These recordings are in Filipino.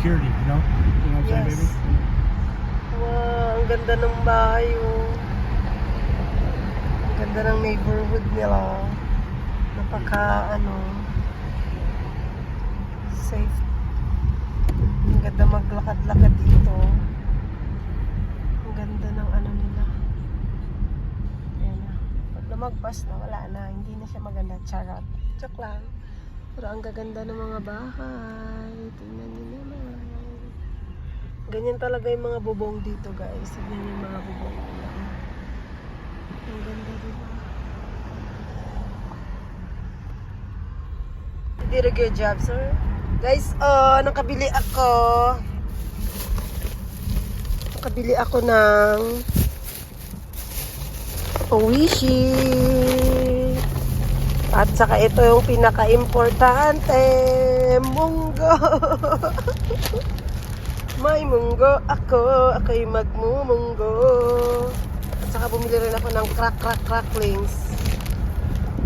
security, you know? You know what I'm saying, baby? Yes. Wow, ang ganda ng bahay, oh. Ang ganda ng neighborhood nila. Safe. Ang ganda maglakad-lakad dito. Ang ganda ng nila. Ayan na. Pag lumagpas na, wala na. Hindi na siya maganda. Charot. Joke lang. Pero ang gaganda ng mga bahay. Tingnan niyo naman. Ganyan talaga yung mga bubong dito, guys. Tingnan yung mga bubong. Ang ganda, diba? You did a good job, sir. Guys, nakabili ako ng Oishi. At saka ito yung pinaka-importante, munggo. May munggo ako, ako'y magmumunggo. At saka bumili rin ako ng cracklings.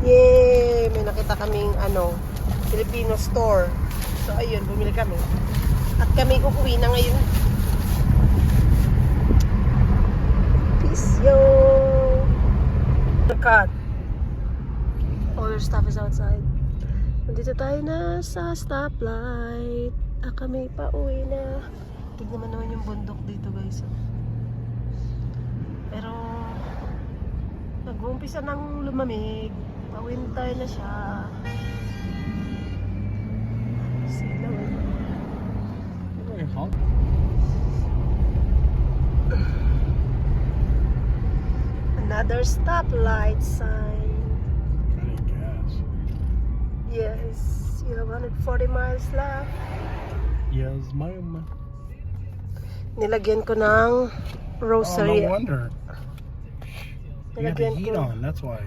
Yay! May nakita kaming Filipino store. So ayun, bumili kami. At kami uuwi na ngayon. Peace yo! Cut. All your stuff is outside. Nandito tayo na sa stoplight. Kami pa uwi na. Tignan mo naman yung bundok dito, guys. Pero nag-uumpisa ng lumamig. Pa-winter na siya. Sila. Another stoplight sign. Yes, you have 140 miles left. Yes, ma'am. Nilagyan ko ng Oh, rosary. no wonder. You had the Nilagyan heat ko. on, that's why.